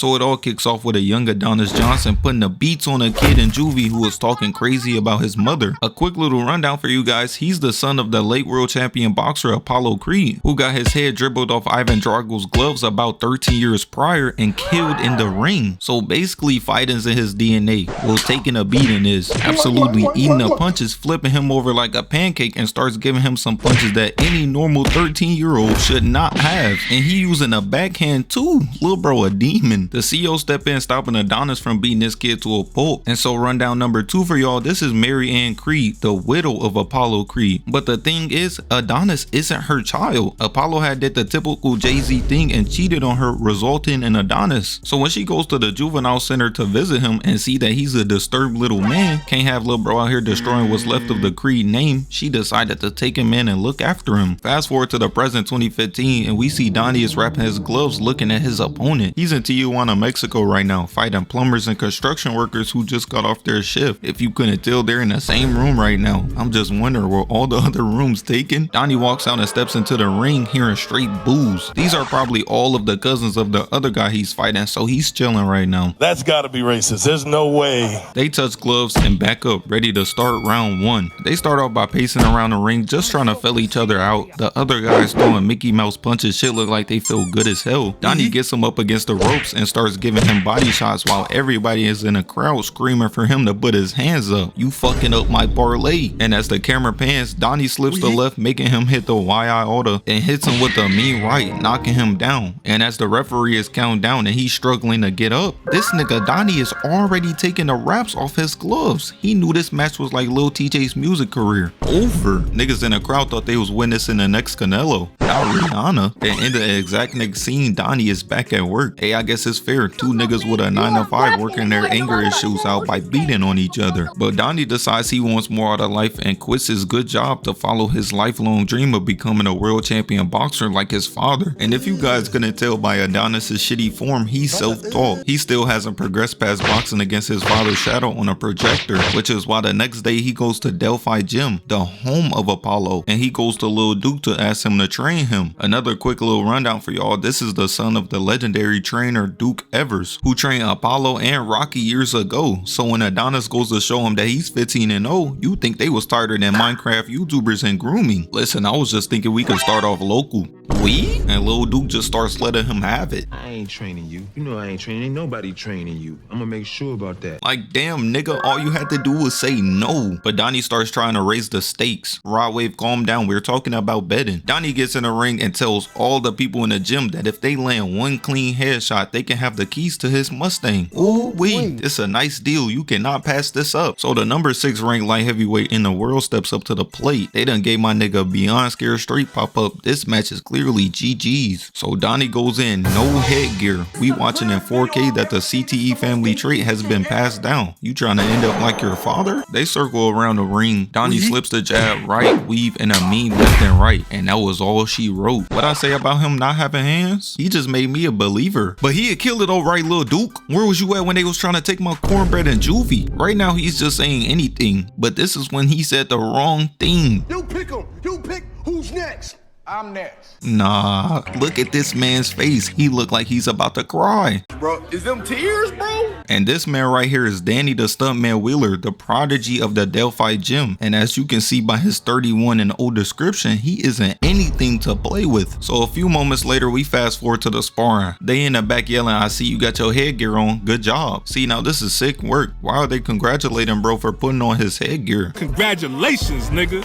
So it all kicks off with a young Adonis Johnson putting the beats on a kid in juvie who was talking crazy about his mother. A quick little rundown for you guys. He's the son of the late world champion boxer Apollo Creed, who got his head dribbled off Ivan Drago's gloves about 13 years prior and killed in the ring. So basically fighting's in his DNA. Well, taking a beating is. Absolutely eating the punches, flipping him over like a pancake, and starts giving him some punches that any normal 13-year-old should not have. And he using a backhand too. Lil bro a demon. The CEO step in, stopping Adonis from beating this kid to a pulp. And so rundown number 2 for y'all, this is Mary Ann Creed, the widow of Apollo Creed. But the thing is, Adonis isn't her child. Apollo had did the typical Jay-Z thing and cheated on her, resulting in Adonis. So when she goes to the juvenile center to visit him and see that he's a disturbed little man, can't have lil bro out here destroying what's left of the Creed name, she decided to take him in and look after him. Fast forward to the present 2015 and we see Donnie is wrapping his gloves looking at his opponent. He's in Tijuana, Mexico right now, fighting plumbers and construction workers who just got off their shift. If you couldn't tell, they're in the same room right now. I'm just wondering, were all the other rooms taken? Donnie walks out and steps into the ring hearing straight boos. These are probably all of the cousins of the other guy he's fighting, so he's chilling right now. That's gotta be racist. There's no way. They touch gloves and back up, ready to start round 1. They start off by pacing around the ring, just trying to fill each other out. The other guys throwing Mickey Mouse punches, shit look like they feel good as hell. Donnie gets him up against the ropes and starts giving him body shots while everybody is in the crowd screaming for him to put his hands up. You fucking up my parlay. And as the camera pans, Donnie slips the left, making him hit the YI order and hits him with the mean right, knocking him down. And as the referee is counting down and he's struggling to get up, this nigga Donnie is already taking the wraps off his gloves. He knew this match was like Lil TJ's music career over. Niggas in the crowd thought they was witnessing the next Canelo, not Rihanna. And in the exact next scene, Donnie is back at work. Hey, I guess it's fair. 2 niggas with a 9 to 5 working their anger issues out by beating on each other. But Donnie decides he wants more out of life and quits his good job to follow his lifelong dream of becoming a world champion boxer like his father. And if you guys couldn't tell by Adonis's shitty form, he's self-taught. He still hasn't progressed past boxing against his father's shadow on a projector, which is why the next day he goes to Delphi Gym, the home of Apollo, and he goes to Lil Duke to ask him to train him. Another quick little rundown for y'all, this is the son of the legendary trainer Duke Evers, who trained Apollo and Rocky years ago. So when Adonis goes to show him that he's 15-0, you think they was tighter than Minecraft YouTubers and grooming. Listen, I was just thinking we could start off local. We? And Lil Duke just starts letting him have it. I ain't training you. You know I ain't training. Ain't nobody training you. I'm gonna make sure about that. Like, damn, nigga, all you had to do was say no. But Donnie starts trying to raise the stakes. Rod Wave, calm down. We're talking about betting. Donnie gets in the ring and tells all the people in the gym that if they land 1 clean headshot, they can have the keys to his Mustang. Ooh, wait, it's a nice deal. You cannot pass this up. So the number 6 ranked light heavyweight in the world steps up to the plate. They done gave my nigga Beyond Scared straight pop up. This match is clearly GG's. So Donnie goes in, no headgear. We watching in 4K that the CTE family trait has been passed down. You trying to end up like your father? They circle around the ring. Donnie slips the jab, right, weave, and a mean left and right. And that was all she wrote. What I say about him not having hands? He just made me a believer. But he had killed it all right, Lil Duke. Where was you at when they was trying to take my cornbread and juvie? Right now he's just saying anything. But this is when he said the wrong thing. You pick him. You pick who's next. I'm next. Nah, look at this man's face. He looked like he's about to cry. Bro, is them tears, bro? And this man right here is Danny the Stuntman Wheeler, the prodigy of the Delphi Gym. And as you can see by his 31-0 description, he isn't anything to play with. So a few moments later, we fast forward to the sparring. They in the back yelling, I see you got your headgear on. Good job. See, now this is sick work. Why are they congratulating bro for putting on his headgear? Congratulations, nigga.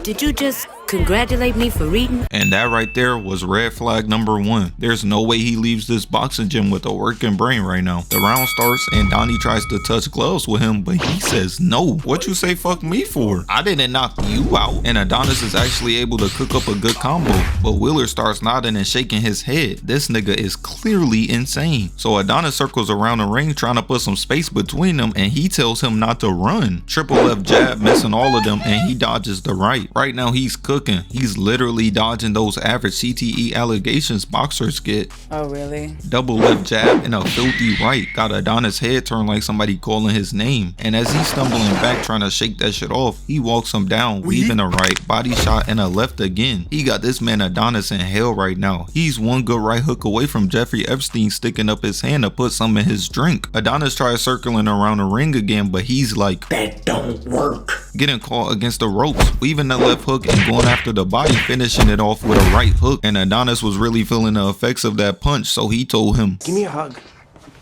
Did you just congratulate me for reading? And that right there was red flag number 1. There's no way he leaves this boxing gym with a working brain right now. The round starts and Donnie tries to touch gloves with him, but he says no. What you say fuck me for? I didn't knock you out. And Adonis is actually able to cook up a good combo, but Wheeler starts nodding and shaking his head. This nigga is clearly insane. So Adonis circles around the ring trying to put some space between them, and he tells him not to run. Triple left jab, missing all of them, and he dodges the right. Right now he's cooked. cooking. He's literally dodging those average CTE allegations boxers get. Oh, really? Double left jab and a filthy right got Adonis' head turned like somebody calling his name. And as he's stumbling back trying to shake that shit off, he walks him down, weaving a right, body shot, and a left again. He got this man Adonis in hell right now. He's one good right hook away from Jeffrey Epstein sticking up his hand to put some in his drink. Adonis tries circling around the ring again, but he's like, that don't work. Getting caught against the ropes, weaving the left hook and going after the body, finishing it off with a right hook. And Adonis was really feeling the effects of that punch, so he told him, Give me a hug.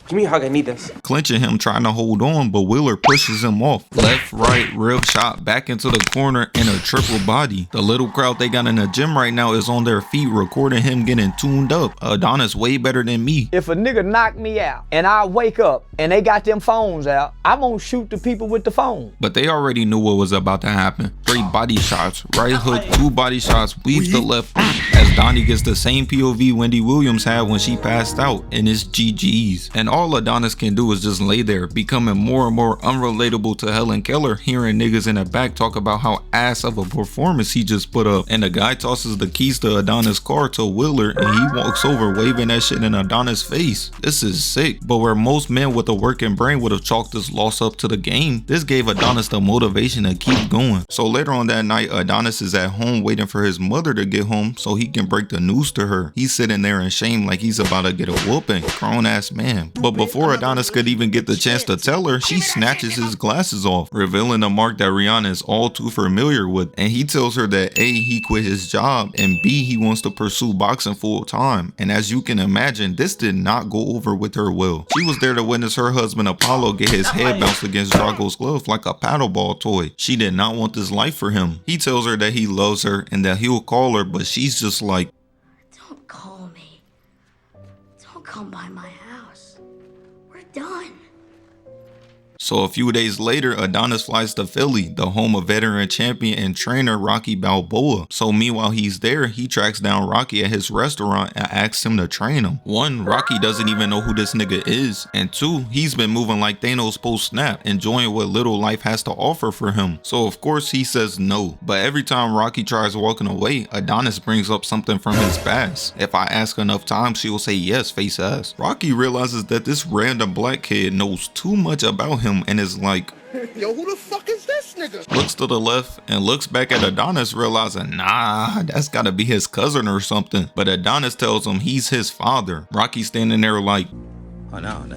Give me a hug, I need this. Clinching him, trying to hold on, but Wheeler pushes him off. Left, right, rib shot, back into the corner, and a triple body. The little crowd they got in the gym right now is on their feet recording him getting tuned up. Adonis way better than me. If a nigga knock me out and I wake up and they got them phones out, I'm gonna shoot the people with the phone. But they already knew what was about to happen. 3 body shots, right hook, 2 body shots, weaves the left as Donnie gets the same POV Wendy Williams had when she passed out, and it's GG's. And all Adonis can do is just lay there, becoming more and more unrelatable to Helen Keller, hearing niggas in the back talk about how ass of a performance he just put up. And the guy tosses the keys to Adonis' car to Wheeler, and he walks over waving that shit in Adonis' face. This is sick. But where most men with a working brain would have chalked this loss up to the game, this gave Adonis the motivation to keep going. So later on that night, Adonis is at home waiting for his mother to get home so he can break the news to her. He's sitting there in shame like he's about to get a whooping. Grown ass man. But before Adonis could even get the chance to tell her, she snatches his glasses off, revealing a mark that Rihanna is all too familiar with. And he tells her that A, he quit his job, and B, he wants to pursue boxing full time. And as you can imagine, this did not go over with her well. She was there to witness her husband Apollo get his head bounced against Drago's glove like a paddleball toy. She did not want this life for him. He tells her that he loves her and that he'll call her, but she's just like, don't call me. Don't come by my house. We're done. So a few days later, Adonis flies to Philly, the home of veteran champion and trainer Rocky Balboa. So meanwhile he's there, he tracks down Rocky at his restaurant and asks him to train him. 1, Rocky doesn't even know who this nigga is. And 2, he's been moving like Thanos post-snap, enjoying what little life has to offer for him. So of course he says no. But every time Rocky tries walking away, Adonis brings up something from his past. If I ask enough times, she will say yes, face ass. Rocky realizes that this random black kid knows too much about him and is like, Yo, who the fuck is this nigga? Looks to the left and looks back at Adonis, realizing, nah, that's gotta be his cousin or something. But Adonis tells him he's his father. Rocky's standing there like, oh no,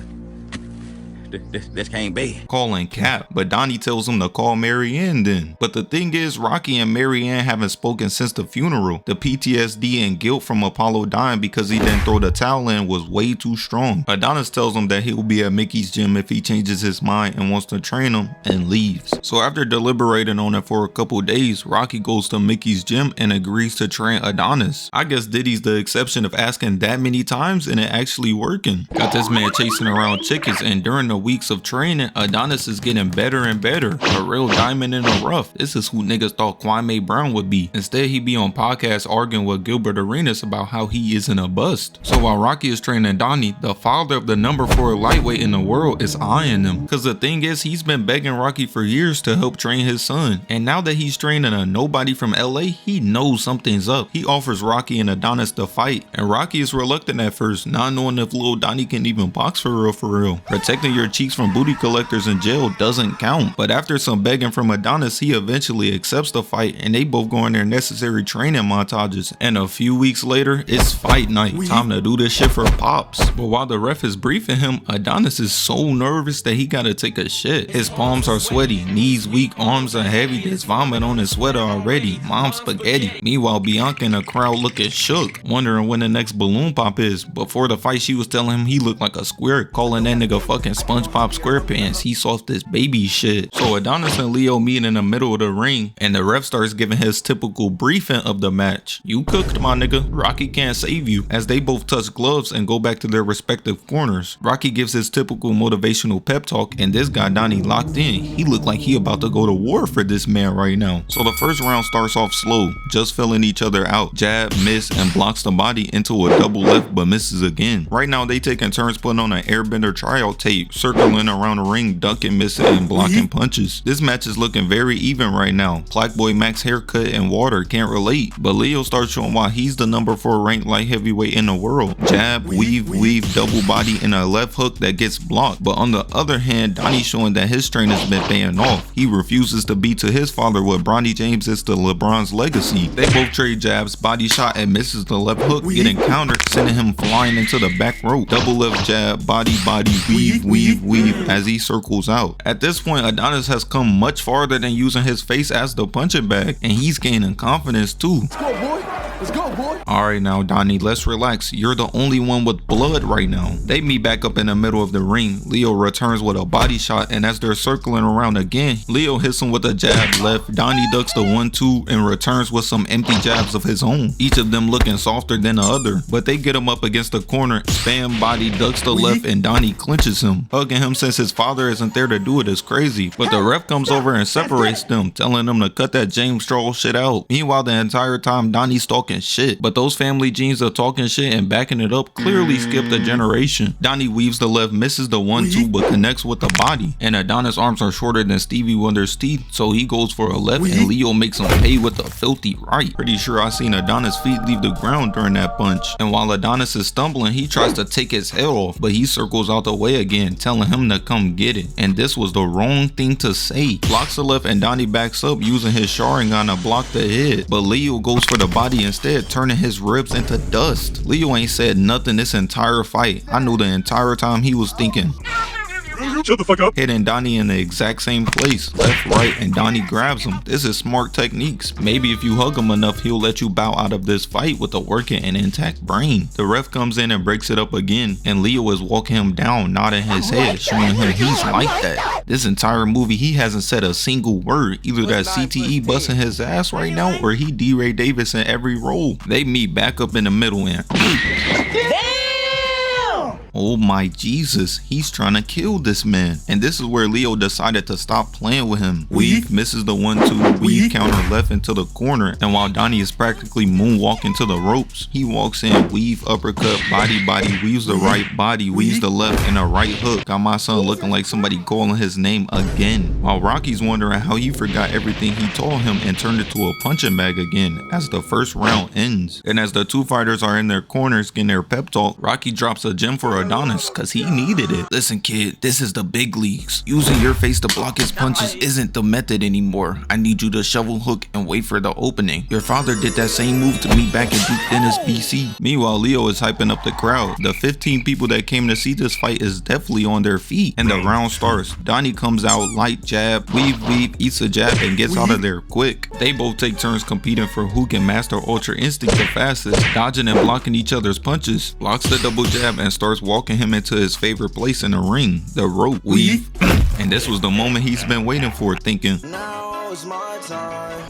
this can't be. Calling cap, but Donnie tells him to call Marianne then. But the thing is, Rocky and Marianne haven't spoken since the funeral. The PTSD and guilt from Apollo dying because he didn't throw the towel in was way too strong. Adonis tells him that he'll be at Mickey's gym if he changes his mind and wants to train him, and leaves. So after deliberating on it for a couple days, Rocky goes to Mickey's gym and agrees to train Adonis. I guess Diddy's the exception of asking that many times and it actually working. Got this man chasing around chickens, and during the weeks of training, Adonis is getting better and better. A real diamond in the rough. This is who niggas thought Kwame Brown would be. Instead, he be on podcasts arguing with Gilbert Arenas about how he isn't a bust. So while Rocky is training Donnie, the father of the number 4 lightweight in the world is eyeing him. Cause the thing is, he's been begging Rocky for years to help train his son. And now that he's training a nobody from LA, he knows something's up. He offers Rocky and Adonis to fight. And Rocky is reluctant at first, not knowing if little Donnie can even box for real for real. Protecting your cheeks from booty collectors in jail doesn't count. But after some begging from Adonis, he eventually accepts the fight, and they both go on their necessary training montages. And a few weeks later, it's fight night. Time to do this shit for Pops. But while the ref is briefing him, Adonis is so nervous that he gotta take a shit. His palms are sweaty, knees weak, arms are heavy, there's vomit on his sweater already. Mom's spaghetti. Meanwhile, Bianca in the crowd looking shook, wondering when the next balloon pop is. Before the fight, she was telling him he looked like a square, calling that nigga fucking SpongeBob SquarePants. He soft this baby shit. So Adonis and Leo meet in the middle of the ring, and the ref starts giving his typical briefing of the match. You cooked, my nigga. Rocky can't save you. As they both touch gloves and go back to their respective corners, Rocky gives his typical motivational pep talk, and this guy Donnie locked in. He looked like he about to go to war for this man right now. So the first round starts off slow, just filling each other out. Jab, miss, and blocks the body into a double left but misses again. Right now they taking turns putting on an airbender tryout tape, circling around the ring, ducking, missing, and blocking punches. This match is looking very even right now. Blackboy Max haircut and water can't relate, but Leo starts showing why he's the number 4 ranked light heavyweight in the world. Jab, weave, double body, and a left hook that gets blocked. But on the other hand, Donnie's showing that his trainer's been paying off. He refuses to be to his father what Bronny James is to LeBron's legacy. They both trade jabs, body shot, and misses the left hook, getting countered, sending him flying into the back rope. Double left jab, body, weave as he circles out. At this point, Adonis has come much farther than using his face as the punching bag, and he's gaining confidence too. Let's go, boy. Let's go, boy. Alright now, Donnie, let's relax. You're the only one with blood right now. They meet back up in the middle of the ring. Leo returns with a body shot, and as they're circling around again, Leo hits him with a jab left. Donnie ducks the 1-2 and returns with some empty jabs of his own, each of them looking softer than the other. But they get him up against the corner, spam body, ducks the left, and Donnie clinches him. Hugging him since his father isn't there to do it is crazy, but the ref comes over and separates them, telling them to cut that James Charles shit out. Meanwhile, the entire time, Donnie's talking shit, but those family genes of talking shit and backing it up clearly skipped a generation. Donnie weaves the left, misses the 1-2, but connects with the body, and Adonis' arms are shorter than Stevie Wonder's teeth, so he goes for a left, and Leo makes him pay with a filthy right. Pretty sure I seen Adonis' feet leave the ground during that punch, and while Adonis is stumbling, he tries to take his head off, but he circles out the way again, telling him to come get it, and this was the wrong thing to say. Blocks the left, and Donnie backs up using his Sharingan to block the head, but Leo goes for the body instead, turning his ribs into dust. Leo ain't said nothing this entire fight. I knew the entire time he was thinking, Shut the fuck up. hitting Donnie in the exact same place, left, right, and Donnie grabs him. This is smart techniques. Maybe if you hug him enough, he'll let you bow out of this fight with a working and intact brain. The ref comes in and breaks it up again, and Leo is walking him down, nodding his head, showing him he's like that. This entire movie, he hasn't said a single word. Either that CTE busting his ass right now, or he D-Ray Davis in every role. They meet back up in the middle and oh my Jesus, he's trying to kill this man. And this is where Leo decided to stop playing with him. Weave misses the 1-2, weave counter left into the corner, and while Donnie is practically moonwalking to the ropes, he walks in, weave, uppercut, body, weaves the right body, weaves the left, and a right hook. Got my son looking like somebody calling his name again. While Rocky's wondering how he forgot everything he taught him and turned it to a punching bag again as the first round ends. And as the two fighters are in their corners getting their pep talk, Rocky drops a gem for Adonis cause he needed it. Listen kid, this is the big leagues. Using your face to block his punches isn't the method anymore. I need you to shovel hook and wait for the opening. Your father did that same move to me back in Duke Dennis, BC. Meanwhile, Leo is hyping up the crowd. The 15 people that came to see this fight is definitely on their feet. And the round starts. Donnie comes out, light jab, weave, eats a jab, and gets out of there quick. They both take turns competing for who can master Ultra Instinct the fastest, dodging and blocking each other's punches. Blocks the double jab and starts walking him into his favorite place in the ring, the rope weave. And this was the moment he's been waiting for, thinking,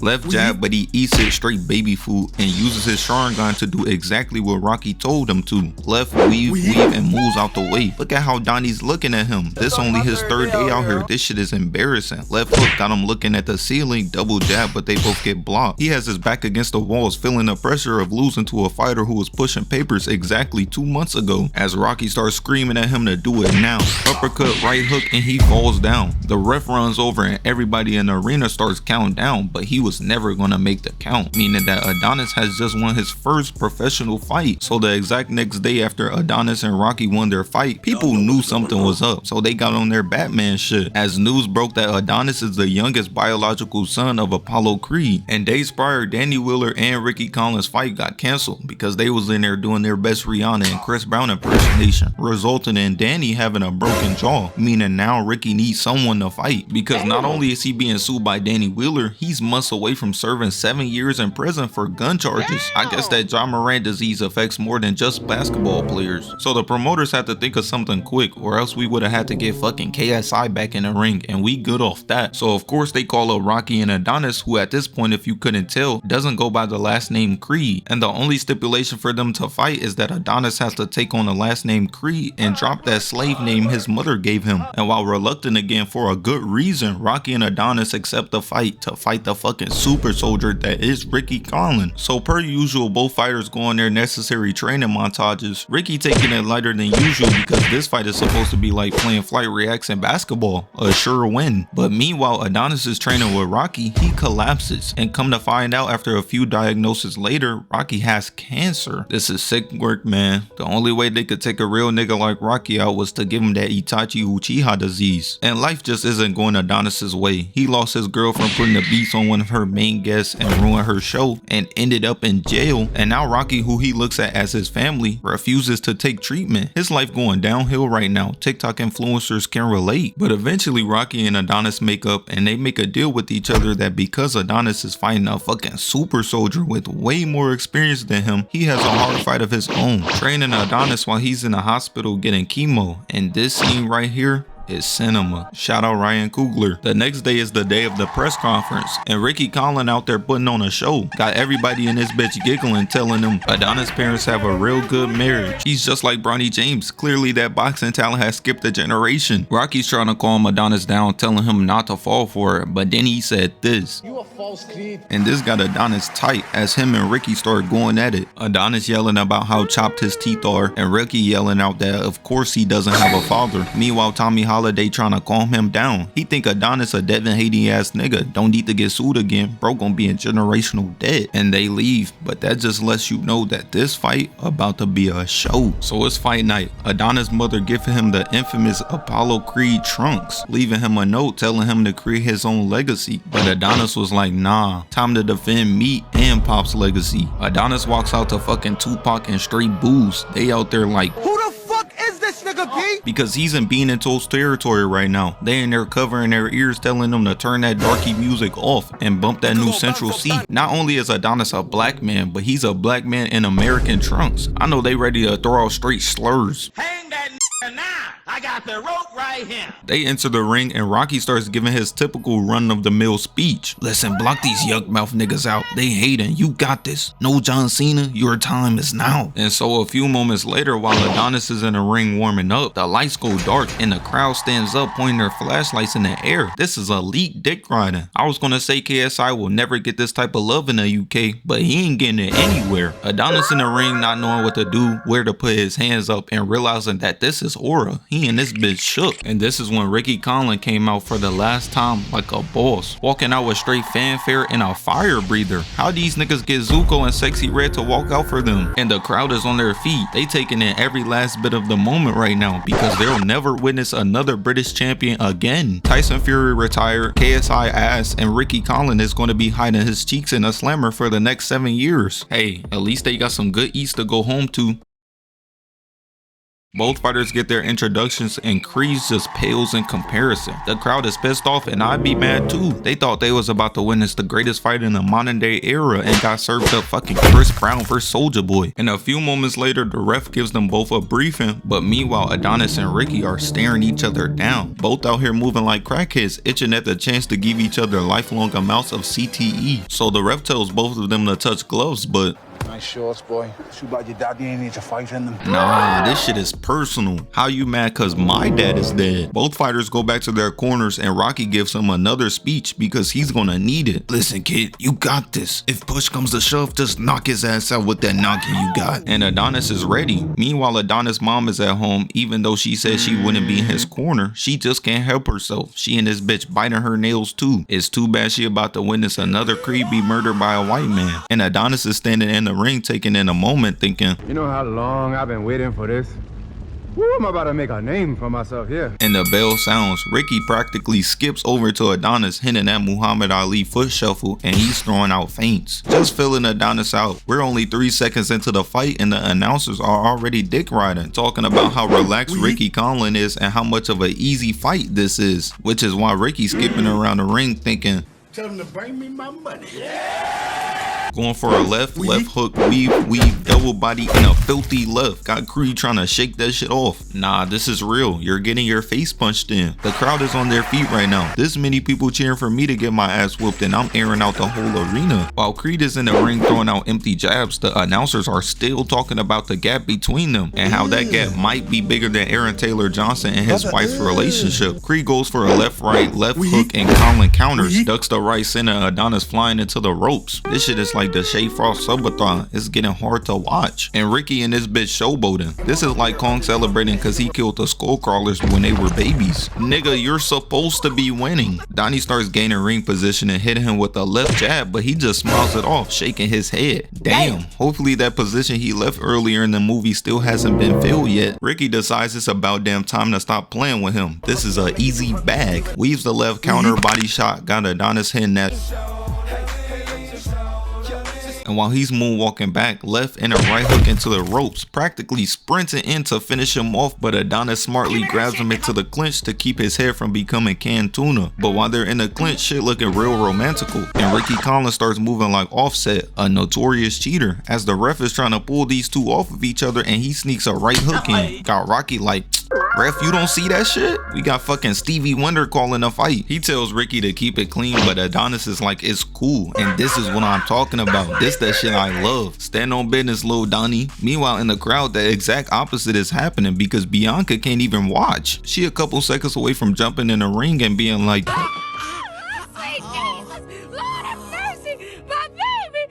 left jab, but he eats it straight baby food and uses his Sharingan to do exactly what Rocky told him to. Left, weave, and moves out the way. Look at how Donnie's looking at him. This only his 3rd day out here. This shit is embarrassing. Left hook got him looking at the ceiling, double jab, but they both get blocked. He has his back against the walls, feeling the pressure of losing to a fighter who was pushing papers exactly 2 months ago, as Rocky starts screaming at him to do it now. Uppercut, right hook, and he falls down. The ref runs over and everybody in the arena starts counting down, but he was never gonna make the count, meaning that Adonis has just won his first professional fight. So the exact next day after Adonis and Rocky won their fight, people knew something was up, so they got on their Batman shit, as news broke that Adonis is the youngest biological son of Apollo Creed. And days prior, Danny Wheeler and Ricky Conlan's fight got canceled because they was in there doing their best Rihanna and Chris Brown impersonation, resulting in Danny having a broken jaw, meaning now Ricky needs someone to fight, because not only is he being sued by Danny Wheeler, he's months away from serving 7 years in prison for gun charges. I guess that John Moran disease affects more than just basketball players. So the promoters had to think of something quick, or else we would have had to get fucking KSI back in the ring, and we good off that. So of course they call up Rocky and Adonis, who at this point, if you couldn't tell, doesn't go by the last name Creed. And the only stipulation for them to fight is that Adonis has to take on the last name Creed and drop that slave name his mother gave him. And while reluctant again for a good reason, Rocky and Adonis accept the fight to to fight the fucking super soldier that is Ricky Conlan. So per usual, both fighters go on their necessary training montages. Ricky taking it lighter than usual because this fight is supposed to be like playing flight reacts in basketball, a sure win. But meanwhile, Adonis is training with Rocky, he collapses, and come to find out after a few diagnoses later, Rocky has cancer. This is sick work, man. The only way they could take a real nigga like Rocky out was to give him that Itachi Uchiha disease. And life just isn't going Adonis's way. He lost his girl from putting the beats on one of her main guests and ruined her show and ended up in jail. And now Rocky, who he looks at as his family, refuses to take treatment. His life going downhill right now. TikTok influencers can relate. But eventually Rocky and Adonis make up and they make a deal with each other that because Adonis is fighting a fucking super soldier with way more experience than him, he has a hard fight of his own, training Adonis while he's in the hospital getting chemo. And this scene right here is cinema. Shout out Ryan Coogler. The next day is the day of the press conference and Ricky Conlan out there putting on a show. Got everybody in this bitch giggling, telling them Adonis' parents have a real good marriage. He's just like Bronny James. Clearly that boxing talent has skipped a generation. Rocky's trying to calm Adonis down, telling him not to fall for it, but then he said this. You a false Creed. And this got Adonis tight as him and Ricky start going at it. Adonis yelling about how chopped his teeth are and Ricky yelling out that of course he doesn't have a father. Meanwhile, Tommy Holiday trying to calm him down. He think Adonis a Devin hating ass nigga, don't need to get sued again, bro gonna be in generational debt. And they leave, but that just lets you know that this fight about to be a show. So it's fight night. Adonis' mother giving him the infamous Apollo Creed trunks, leaving him a note telling him to create his own legacy. But Adonis was like, nah, time to defend me and Pop's legacy. Adonis walks out to fucking Tupac and straight booze. They out there like, Who the fuck is this nigga, P? because he's in Bean and Toad's territory right now. They in there covering their ears, telling them to turn that darky music off and bump that new Central C. Not only is Adonis a black man, but he's a black man in American trunks. I know they ready to throw out straight slurs. Hang that now. I got the rope right here. They enter the ring and Rocky starts giving his typical run-of-the-mill speech. Listen, block these yuck mouth niggas out. They hating. You got this. No John Cena, your time is now. And so a few moments later, while Adonis is in the ring warming up, the lights go dark and the crowd stands up pointing their flashlights in the air. This is elite dick riding. I was gonna say KSI will never get this type of love in the UK, but he ain't getting it anywhere. Adonis in the ring not knowing what to do, where to put his hands up, and realizing that this is aura. He and this bitch shook. And this is when Ricky Conlan came out for the last time like a boss, walking out with straight fanfare and a fire breather. How these niggas get Zuko and Sexy Red to walk out for them? And the crowd is on their feet. They taking in every last bit of the moment right now because they'll never witness another British champion again. Tyson Fury retired, KSI ass, and Ricky Conlan is going to be hiding his cheeks in a slammer for the next 7 years. Hey, at least they got some good eats to go home to. Both fighters get their introductions and Creed just pales in comparison. The crowd is pissed off and I'd be mad too. They thought they was about to witness the greatest fight in the modern day era and got served up fucking Chris Brown vs Soulja Boy. And a few moments later, the ref gives them both a briefing, but meanwhile Adonis and Ricky are staring each other down. Both out here moving like crackheads, itching at the chance to give each other lifelong amounts of CTE. So the ref tells both of them to touch gloves, but Nice shorts, boy. Too bad your daddy ain't need to fight in them. nah, this shit is personal. How you mad cause my dad is dead? Both fighters go back to their corners and Rocky gives him another speech because he's gonna need it. Listen kid, you got this. If push comes to shove, just knock his ass out with that knocking you got. And Adonis is ready. Meanwhile, Adonis' mom is at home. Even though she said she wouldn't be in his corner, she just can't help herself. She and this bitch biting her nails too. It's too bad she about to witness another Creed be murdered by a white man. And Adonis is standing in the ring taking in a moment thinking, you know how long I've been waiting for this? Woo, I'm about to make a name for myself here. And the bell sounds. Ricky practically skips over to Adonis, hitting that Muhammad Ali foot shuffle, and he's throwing out feints. Just filling Adonis out. We're only 3 seconds into the fight and the announcers are already dick riding, talking about how relaxed Ricky Conlan is and how much of an easy fight this is, which is why Ricky's skipping around the ring thinking, Tell him to bring me my money. Going for a left hook, weave, double body, and a filthy left. Got Creed trying to shake that shit off. Nah, this is real. You're getting your face punched in. The crowd is on their feet right now. This many people cheering for me to get my ass whooped, and I'm airing out the whole arena. While Creed is in the ring throwing out empty jabs, the announcers are still talking about the gap between them and how that gap might be bigger than Aaron Taylor Johnson and his wife's relationship. Creed goes for a left hook, and Conlan counters, ducks the right center, Adonis flying into the ropes. This shit is like the Shea Frost subathon. It's getting hard to watch. And Ricky and this bitch showboating. This is like Kong celebrating because he killed the Skullcrawlers when they were babies. Nigga, you're supposed to be winning. Donnie starts gaining ring position and hitting him with a left jab, but he just smiles it off, shaking his head. Damn. Hopefully that position he left earlier in the movie still hasn't been filled yet. Ricky decides it's about damn time to stop playing with him. This is an easy bag. Weaves the left counter, body shot, got Adonis hitting that. And while he's moonwalking back, left and a right hook into the ropes, practically sprinting in to finish him off, but Adonis smartly grabs him into the clinch to keep his head from becoming canned tuna. But while they're in the clinch, shit looking real romantical, and Ricky Conlan starts moving like Offset, a notorious cheater, as the ref is trying to pull these two off of each other, and he sneaks a right hook in. Got Rocky like, ref, you don't see that shit? We got fucking Stevie Wonder calling a fight. He tells Ricky to keep it clean, but Adonis is like, it's cool, and this is what I'm talking about. This that shit I love. Stand on business, Lil Donnie. Meanwhile, in the crowd, the exact opposite is happening because Bianca can't even watch. She a couple seconds away from jumping in the ring and being like,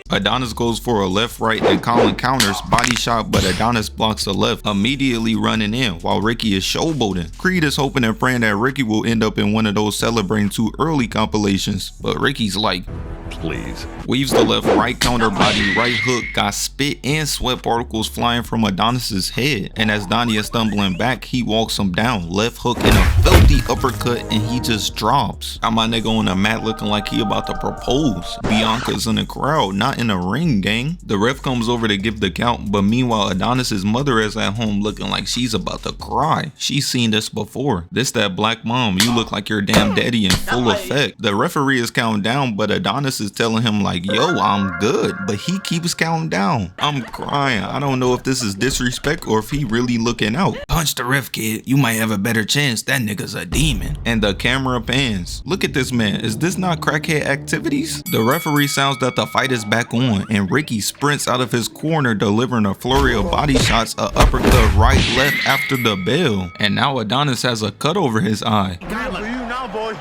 Adonis goes for a left right and Conlan counters, body shot, but Adonis blocks the left, immediately running in while Ricky is showboating. Creed is hoping and praying that Ricky will end up in one of those celebrating too early compilations, but Ricky's like, please. Weaves the left right counter, body right hook, got spit and sweat particles flying from Adonis's head, and as Donnie is stumbling back, he walks him down, left hook and a filthy uppercut, and he just drops. Got my nigga on the mat looking like he about to propose. Bianca's in the crowd, not in the ring, gang. The ref comes over to give the count, but meanwhile Adonis's mother is at home looking like she's about to cry. She's seen this before. This that black mom, you look like your damn daddy in full effect. The referee is counting down, but Adonis is telling him like, yo, I'm good, but he keeps counting down. I'm crying. I don't know if this is disrespect or if he really looking out. Punch the ref, kid. You might have a better chance. That nigga's a demon. And the camera pans. Look at this man. Is this not crackhead activities? The referee sounds that the fight is back on, and Ricky sprints out of his corner delivering a flurry of body shots, a uppercut right left after the bell. And now Adonis has a cut over his eye. Real for you now, boy.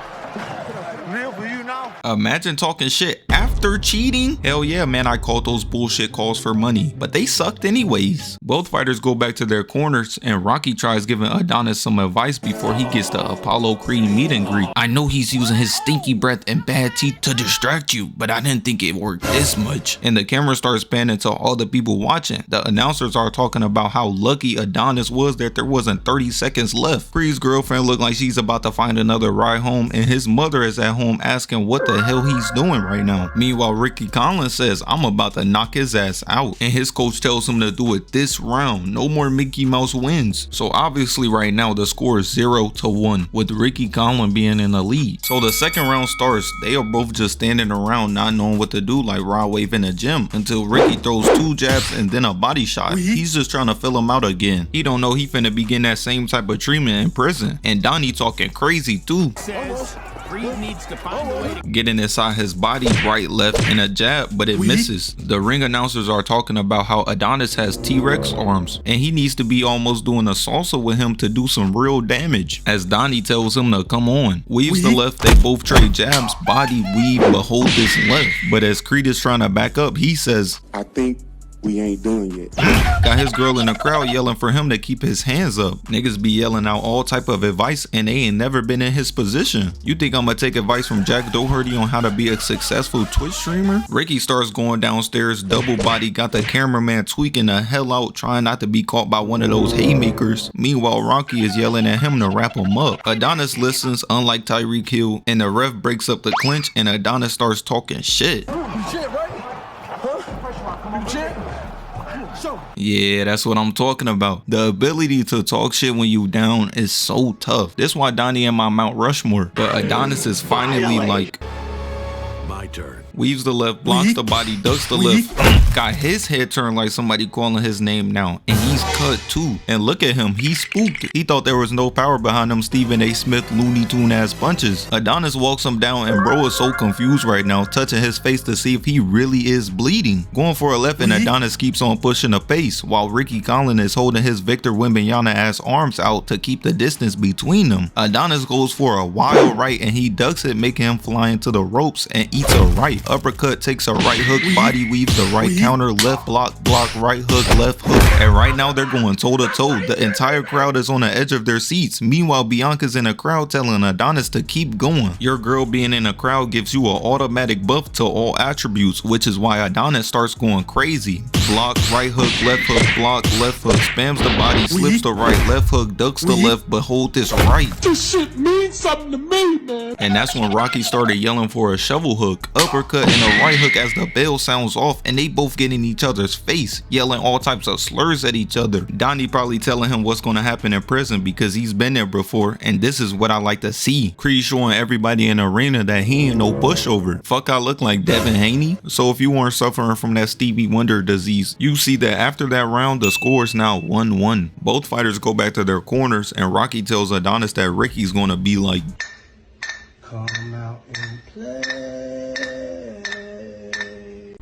Real for you now. Imagine talking shit after cheating. Hell yeah, man, I called those bullshit calls for money, but they sucked anyways. Both fighters go back to their corners, and Rocky tries giving Adonis some advice before he gets the Apollo Creed meet and greet. I know he's using his stinky breath and bad teeth to distract you, but I didn't think it worked this much. And the camera starts panning to all the people watching. The announcers are talking about how lucky Adonis was that there wasn't 30 seconds left. Creed's girlfriend looked like she's about to find another ride home, and his mother is at home asking what the hell he's doing right now. Meanwhile, Ricky Conlan says, I'm about to knock his ass out, and his coach tells him to do it this round. No more Mickey Mouse wins. So obviously right now the score is 0-1 with Ricky Conlan being in the lead. So the second round starts. They are both just standing around not knowing what to do like Rod Wave in the gym until Ricky throws 2 jabs and then a body shot. He's just trying to fill him out again. He don't know he finna begin that same type of treatment in prison. And Donnie talking crazy too. Creed needs to find a way to getting inside his body, right, left, and a jab, but it misses. The ring announcers are talking about how Adonis has T-Rex arms, and he needs to be almost doing a salsa with him to do some real damage, as Donnie tells him to come on. Weaves the left, they both trade jabs, body, weave, but hold this left. But as Creed is trying to back up, he says, I think we ain't doing it. Got his girl in the crowd yelling for him to keep his hands up. Niggas be yelling out all type of advice and they ain't never been in his position. You think I'm gonna take advice from Jack Doherty on how to be a successful Twitch streamer? Ricky starts going downstairs, double body, got the cameraman tweaking the hell out, trying not to be caught by one of those haymakers. Meanwhile, Rocky is yelling at him to wrap him up. Adonis listens, unlike Tyreek Hill, and the ref breaks up the clinch and Adonis starts talking shit. Yeah, that's what I'm talking about. The ability to talk shit when you down is so tough. That's why Donnie in my Mount Rushmore. But Adonis is finally like, my turn. weaves the left, blocks the body, ducks the left. Got his head turned like somebody calling his name now, and he's cut too. And look at him, he's spooked. He thought there was no power behind them Stephen A. Smith Looney Tune ass punches. Adonis walks him down, and bro is so confused right now, touching his face to see if he really is bleeding. Going for a left, and Adonis keeps on pushing the pace, while Ricky Conlan is holding his Victor Wembanyama ass arms out to keep the distance between them. Adonis goes for a wild right, and he ducks it, making him fly into the ropes and eats a right. Uppercut, takes a right hook, body weaves the right counter, left block, right hook, left hook. And right now they're going toe to toe. The entire crowd is on the edge of their seats. Meanwhile, Bianca's in the crowd telling Adonis to keep going. Your girl being in a crowd gives you an automatic buff to all attributes, which is why Adonis starts going crazy. Block, right hook, block, left hook, spams the body, slips the right, left hook, ducks the left, but hold this right. This shit means something to me, man. And that's when Rocky started yelling for a shovel hook, uppercut, and a right hook as the bell sounds off, and they both get in each other's face, yelling all types of slurs at each other. Donnie probably telling him what's going to happen in prison because he's been there before, and this is what I like to see. Creed showing everybody in the arena that he ain't no pushover. Fuck, I look like Devin Haney? So if you weren't suffering from that Stevie Wonder disease, you see that after that round, the score is now 1-1. Both fighters go back to their corners, and Rocky tells Adonis that Ricky's going to be like, come out and play.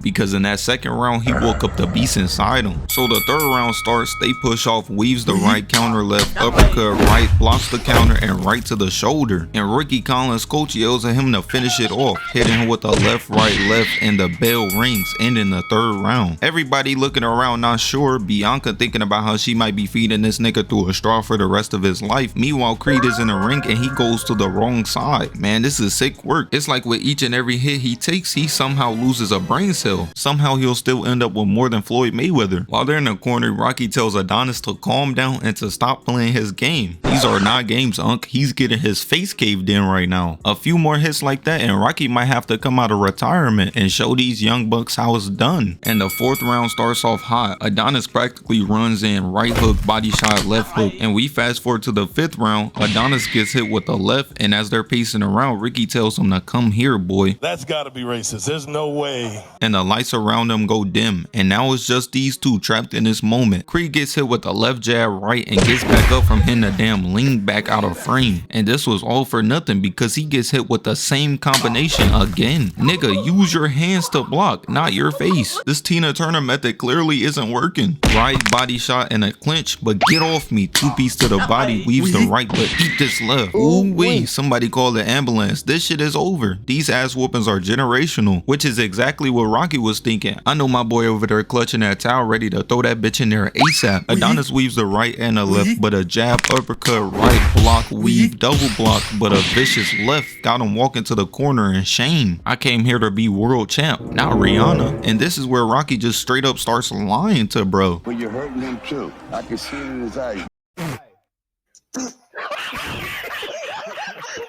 Because in that second round, he woke up the beast inside him. So the third round starts, they push off, weaves the right counter left, uppercut right, blocks the counter, and right to the shoulder. And Ricky Conlan's coach yells at him to finish it off, hitting him with the left, right, left, and the bell rings, ending the third round. Everybody looking around not sure, Bianca thinking about how she might be feeding this nigga through a straw for the rest of his life. Meanwhile, Creed is in the ring and he goes to the wrong side. Man, this is sick work. It's like with each and every hit he takes, he somehow loses a brain cell. Somehow he'll still end up with more than Floyd Mayweather. While they're in the corner, Rocky tells Adonis to calm down and to stop playing his game. These are not games, Unc. He's getting his face caved in right now. A few more hits like that and Rocky might have to come out of retirement and show these young bucks how it's done. And the fourth round starts off hot. Adonis practically runs in right hook, body shot, left hook. And we fast forward to the fifth round. Adonis gets hit with the left, and as they're pacing around, Ricky tells him to come here, boy. That's gotta be racist. There's no way. And the lights around them go dim, and now it's just these two trapped in this moment. Creed gets hit with the left jab right and gets back up from hitting the damn lean back out of frame. And this was all for nothing because he gets hit with the same combination again. Nigga, use your hands to block, not your face. This Tina Turner method clearly isn't working. Right body shot and a clinch, but get off me. Two piece to the body, weaves the right, but eat this left. Ooh wee, somebody call the ambulance. This shit is over. These ass whoopings are generational, which is exactly what Rocky was thinking. I know my boy over there clutching that towel ready to throw that bitch in there ASAP. Adonis weaves the right and the left, but a jab, uppercut, right, block, weave, double block, but a vicious left got him walking to the corner in shame. I came here to be world champ, not Rihanna. And this is where Rocky just straight up starts lying to bro. But you're hurting him too. I can see it in his eyes.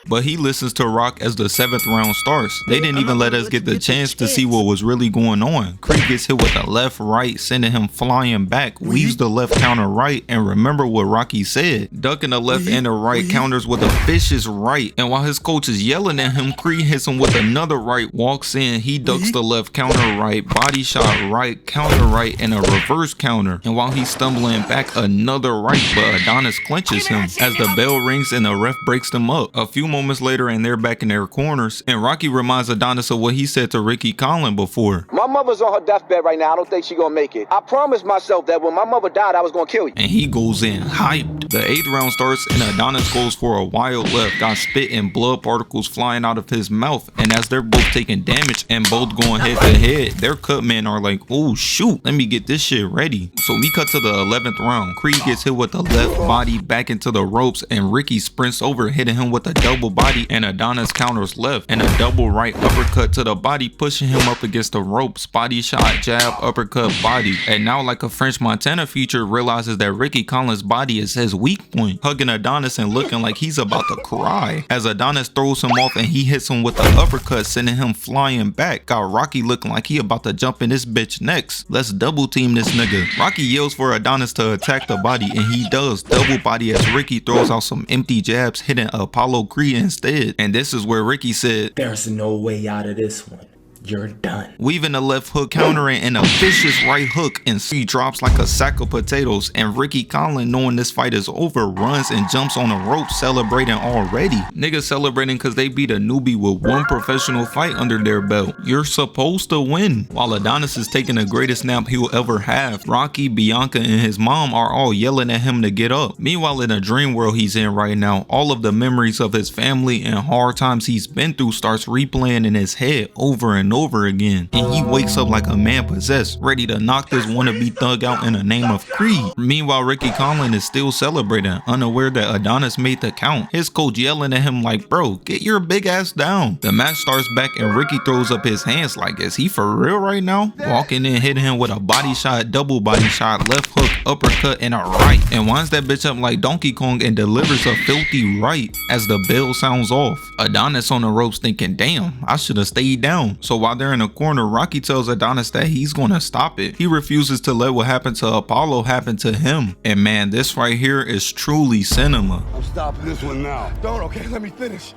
But he listens to Rock as the seventh round starts. They didn't even let us get the chance to see what was really going on. Creed gets hit with the left right, sending him flying back, weaves the left counter right, and remember what Rocky said. Ducking the left and the right counters with a vicious right. And while his coach is yelling at him, Creed hits him with another right, walks in, he ducks the left counter right, body shot right, counter right, and a reverse counter. And while he's stumbling back, another right, but Adonis clinches him as the bell rings and the ref breaks them up. A few moments later and they're back in their corners, and Rocky reminds Adonis of what he said to Ricky Conlan before. My mother's on her deathbed right now. I don't think she's gonna make it. I promised myself that when my mother died, I was gonna kill you. And he goes in hyped. The eighth round starts and Adonis goes for a wild left, got spit and blood particles flying out of his mouth. And as they're both taking damage and both going head to head, their cut men are like, oh shoot, let me get this shit ready. So we cut to the 11th round. Creed gets hit with the left body back into the ropes, and Ricky sprints over, hitting him with a double body, and Adonis counters left and a double right uppercut to the body, pushing him up against the ropes. Body shot, jab, uppercut, body. And now, like a French Montana feature, realizes that Ricky Conlan's body is his weak point, hugging Adonis and looking like he's about to cry as Adonis throws him off and he hits him with the uppercut, sending him flying back. Got Rocky looking like he about to jump in this bitch next. Let's double team this nigga. Rocky yells for Adonis to attack the body, and he does. Double body as Ricky throws out some empty jabs, hitting Apollo Creed instead. And this is where Ricky said, there's no way out of this one. You're done. Weaving a left hook, countering and a vicious right hook, and C drops like a sack of potatoes. And Ricky Conlan, knowing this fight is over, runs and jumps on the rope, celebrating already. Niggas celebrating because they beat a newbie with one professional fight under their belt. You're supposed to win. While Adonis is taking the greatest nap he'll ever have, Rocky, Bianca, and his mom are all yelling at him to get up. Meanwhile, in a dream world he's in right now, all of the memories of his family and hard times he's been through starts replaying in his head over and over again. And he wakes up like a man possessed, ready to knock this wannabe thug out in the name of Creed. Meanwhile, Ricky Conlan is still celebrating, unaware that Adonis made the count. His coach yelling at him like, bro, get your big ass down. The match starts back and Ricky throws up his hands like, is he for real right now? Walking in, hitting him with a body shot, double body shot, left hook, uppercut, and a right. And winds that bitch up like Donkey Kong and delivers a filthy right as the bell sounds off. Adonis on the ropes thinking, damn, I should have stayed down. So while they're in the corner, Rocky tells Adonis that he's gonna stop it. He refuses to let what happened to Apollo happen to him. And man, this right here is truly cinema. I'm stopping this one now. Don't, okay, let me finish.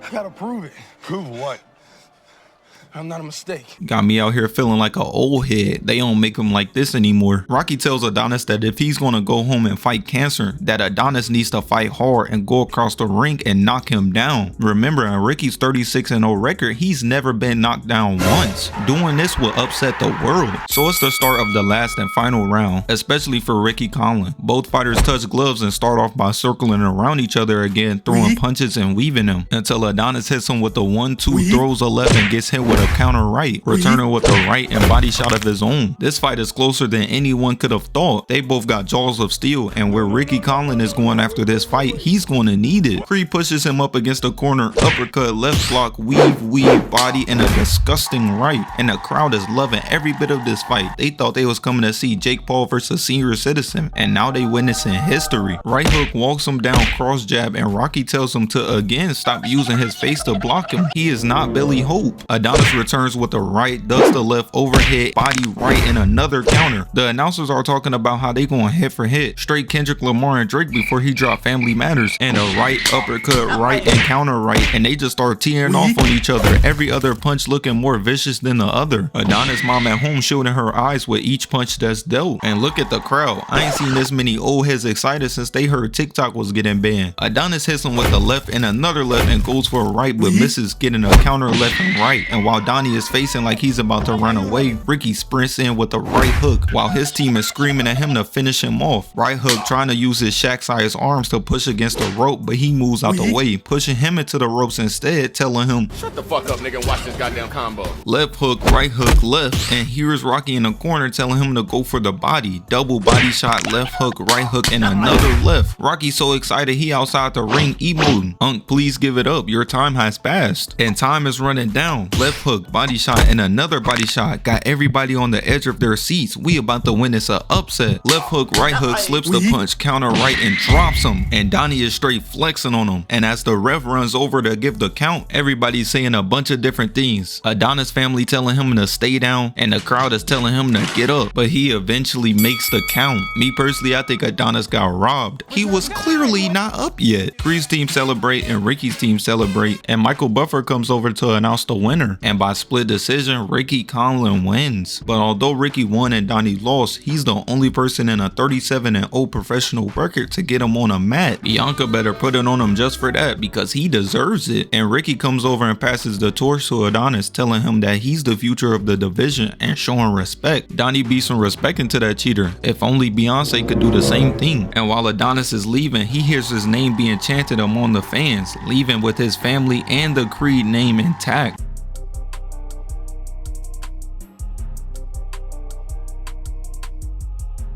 I gotta prove it. Prove what? I'm not a mistake. Got me out here feeling like an old head. They don't make him like this anymore. Rocky tells Adonis that if he's gonna go home and fight cancer, that Adonis needs to fight hard and go across the ring and knock him down. Remember, on Ricky's 36-0 record, he's never been knocked down once. Doing this will upset the world. So it's the start of the last and final round, especially for Ricky Conlan. Both fighters touch gloves and start off by circling around each other again, throwing punches and weaving them, until Adonis hits him with a 1-2, throws a left and gets hit with a counter right, returning with a right and body shot of his own. This fight is closer than anyone could have thought. They both got jaws of steel, and where Ricky Conlan is going after this fight, he's going to need it. Creed pushes him up against the corner, uppercut, left block, weave, body, and a disgusting right. And the crowd is loving every bit of this fight. They thought they was coming to see Jake Paul versus Senior Citizen, and now they witnessing history. Right hook walks him down, cross jab, and Rocky tells him to again stop using his face to block him. He is not Billy Hope. Adonis returns with the right, ducks the left, overhead, body right, and another counter. The announcers are talking about how they going hit for hit, straight Kendrick Lamar and Drake before he dropped Family Matters, and a right, uppercut, right, and counter right, and they just start tearing off on each other, every other punch looking more vicious than the other. Adonis' mom at home shielding her eyes with each punch that's dealt. And look at the crowd. I ain't seen this many old heads excited since they heard TikTok was getting banned. Adonis hits him with the left and another left and goes for a right, but misses, getting a counter left and right. And while Donnie is facing like he's about to run away, Ricky sprints in with a right hook while his team is screaming at him to finish him off. Right hook trying to use his Shaq-sized arms to push against the rope, but he moves out the way, pushing him into the ropes instead, telling him, shut the fuck up, nigga, and watch this goddamn combo. Left hook, right hook, left, and here's Rocky in the corner telling him to go for the body. Double body shot, left hook, right hook, and another left. Rocky's so excited he outside the ring emoting. Unc, please give it up, your time has passed. And time is running down. Left hook, body shot, and another body shot. Got everybody on the edge of their seats. We about to win this a upset. Left hook, right hook, slips the punch, counter right, and drops him. And Donnie is straight flexing on him. And as the ref runs over to give the count, everybody's saying a bunch of different things. Adonis family telling him to stay down, and the crowd is telling him to get up. But he eventually makes the count. Me personally, I think Adonis got robbed. He was clearly not up yet. Creed's team celebrate and Ricky's team celebrate, and Michael Buffer comes over to announce the winner. And by split decision, Ricky Conlan wins. But although Ricky won and Donnie lost, he's the only person in a 37-0 professional record to get him on a mat. Bianca better put it on him just for that, because he deserves it. And Ricky comes over and passes the torch to Adonis, telling him that he's the future of the division and showing respect. Donnie be some respect into that cheater. If only Beyonce could do the same thing. And while Adonis is leaving, he hears his name being chanted among the fans, leaving with his family and the Creed name intact.